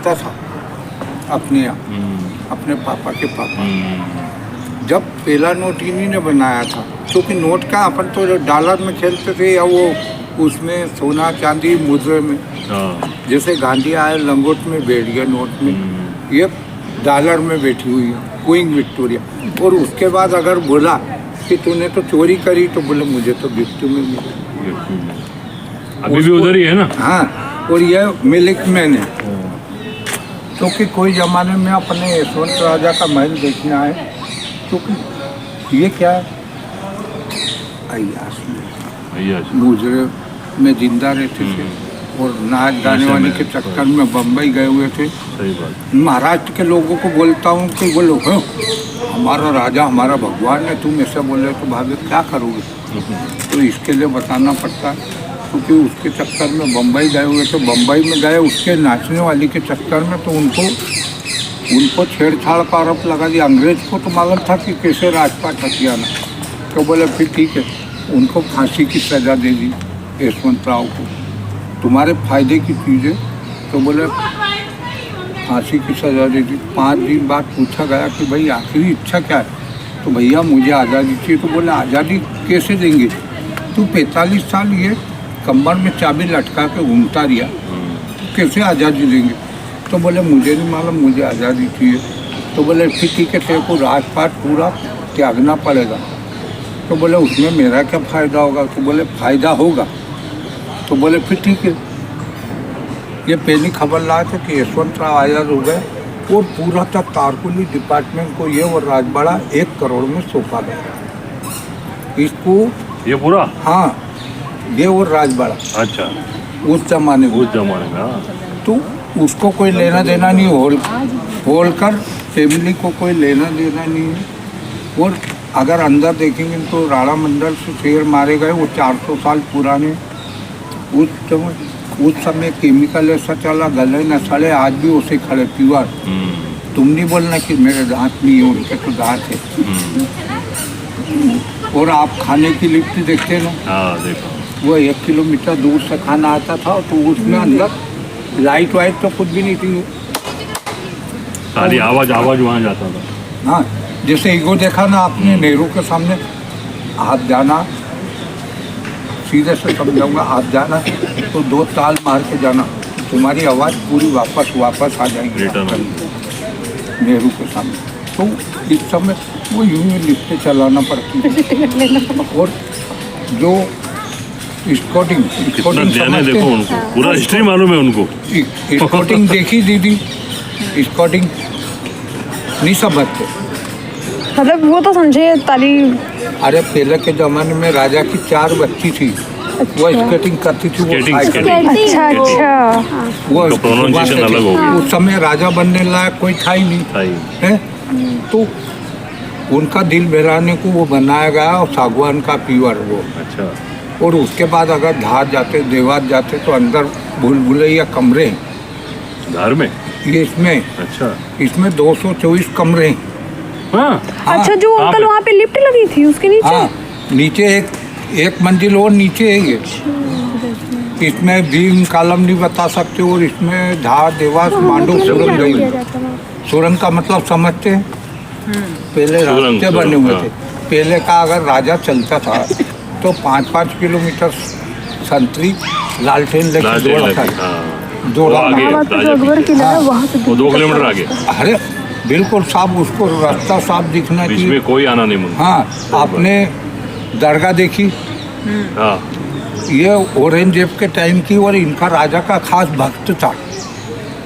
चलता था अपने यहाँ, अपने पापा के पापा। जब पहला नोट इन्हीं ने बनाया था, क्योंकि नोट का अपन तो डॉलर में खेलते थे या वो उसमें सोना चांदी मुद्रे में, जैसे गांधी आए लंगोट में बैठ गया नोट में, ये डॉलर में बैठी हुई है क्वीन विक्टोरिया। और उसके बाद अगर बोला कि तूने तो चोरी करी, तो बोले मुझे तो गिफ्ट में मिला। अभी भी उधर ही है ना? हाँ, और ये मिल्क मैन है। क्योंकि कोई ज़माने में अपने यशवंत राजा का महल देखने आए, क्योंकि ये क्या है, अय्याश मुजरे में जिंदा रहते थे और नाच गाने वाने के चक्कर में बम्बई गए हुए थे। सही बात। महाराष्ट्र के लोगों को बोलता हूँ कि बोलो हाँ हमारा राजा हमारा भगवान है, तुम ऐसा बोले तो भाभी क्या करोगे? तो इसके लिए बताना पड़ता है, क्योंकि उसके चक्कर में बम्बई गए हुए थे। बम्बई में गए उसके नाचने वाली के चक्कर में, तो उनको छेड़छाड़ का आरोप लगा दिया। अंग्रेज को तो मालूम था कि कैसे राजपाट हथियाना, तो बोले फिर ठीक है, उनको फांसी की सज़ा दे दी यशवंत राव को, तुम्हारे फायदे की चीज़ें। तो बोले फांसी की सज़ा दे दी। 5 दिन बाद पूछा गया कि भाई आखिरी इच्छा क्या है? तो भैया मुझे आज़ादी चाहिए। तो बोले आज़ादी कैसे देंगे? तू 45 साल ये कमर में चाबी लटका के घूमता रहा, कैसे आज़ादी देंगे? तो बोले मुझे नहीं मालूम, मुझे आज़ादी चाहिए। तो बोले फिर ठीक है, तेरे को राजपाट पूरा त्यागना पड़ेगा। तो बोले उसमें मेरा क्या फ़ायदा होगा? तो बोले फ़ायदा होगा। तो बोले फिर ठीक है। ये पहली खबर लाए थे कि यशवंत राव आज़ाद हो गए और पूरा तक कारकुली डिपार्टमेंट को ये और राजवाड़ा 1 करोड़ में सौंपा गया इसको। ये पूरा? हाँ, ये और राजवाड़ा। अच्छा, उस जमाने में तो उसको कोई लेना देना नहीं, होलकर फैमिली को कोई लेना देना नहीं है। और अगर अंदर देखेंगे तो राणा मंडल से शेर मारे गए, वो 400 साल पुराने। उस समय केमिकल ऐसा चला, गले न सड़े, आज भी उसे खड़े प्योर। तुम नहीं बोलना कि मेरे दांत नहीं है, उनके तो दांत है। और आप खाने की लिफ्ट देखते ना, देखो वो 1 किलोमीटर दूर से खाना आता था, तो उसमें अंदर लाइट वाइट तो कुछ भी नहीं थी, खाली आवाज वहाँ जाता था। हाँ, जैसे ईगो देखा ना आपने नेहरू के सामने, आप जाना, सीधे से समझाऊंगा, आप जाना तो 2 ताल मार के जाना, तुम्हारी आवाज़ पूरी वापस आ जाएगी नेहरू के सामने। तो इस समय वो यूँ ही लिफ्टें चलाना पड़ती है। और जो स्कॉटिंग देखो उनको पूरा हिस्ट्री मालूम है उनको। स्कॉटिंग देखी दीदी, स्कॉटिंग नहीं समझते, मतलब वो तो समझे ताली। अरे पहले के ज़माने में राजा की 4 बच्ची थी, वो स्केटिंग करती थी। अच्छा वो प्रोनाउंसिएशन अलग हो गया। उस समय राजा बनने लायक कोई था ही नहीं है, तो उनका दिल बहलाने को वो बनाया गया, और सागवान का प्योर वो। अच्छा। और उसके बाद अगर धार जाते, देवात जाते, तो अंदर भूल-भुलैया कमरे हैं धार में ये इसमें। अच्छा, इसमें 224 कमरे हैं। हाँ। अच्छा, जो अंकल वहाँ पे लिफ्ट लगी थी उसके नीचे? हाँ, नीचे एक मंजिल और नीचे है ये। इसमें भीम कालम नहीं बता सकते, और इसमें धार देवास मांडू सुरंग गई। सुरंग का मतलब समझते हैं? पहले रास्ते बने हुए थे। पहले का अगर राजा चलता था तो 5-5 किलोमीटर संतरी लालटेन लेके दौड़ा था। 2 किलोमीटर आगे। अरे बिल्कुल साफ, उसको रास्ता साफ दिखना चाहिए, इसमें कोई आना नहीं मुझे। हाँ, आपने दरगाह देखी? हाँ, ये औरंगजेब के टाइम की, और इनका राजा का खास भक्त था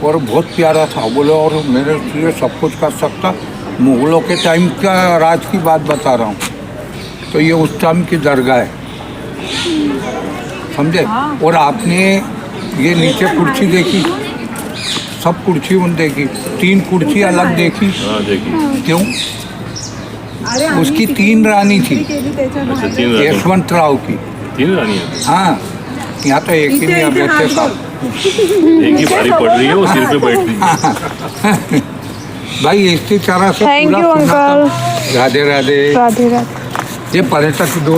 और बहुत प्यारा था। बोले और मेरे लिए सब कुछ कर सकता। मुगलों के टाइम का राज की बात बता रहा हूँ। तो ये उस टाइम की दरगाह है, समझे? और आपने ये नीचे कुर्सी देखी? सब कुर्सी उन देखी, 3 कुर्सी अलग देखी। देखी। क्यों? उसकी 3 रानी थी। अच्छा, 3 रानी यशवंत राव की 3 रानी है। हाँ, यहाँ तो एक ही नहीं बैठे साहब, एक ही भारी पड़ रही है, वो सिर पे बैठ रही है। भाई इसी तरह से thank you uncle. Radhe Radhe. Radhe Radhe. ये पर्यटक 2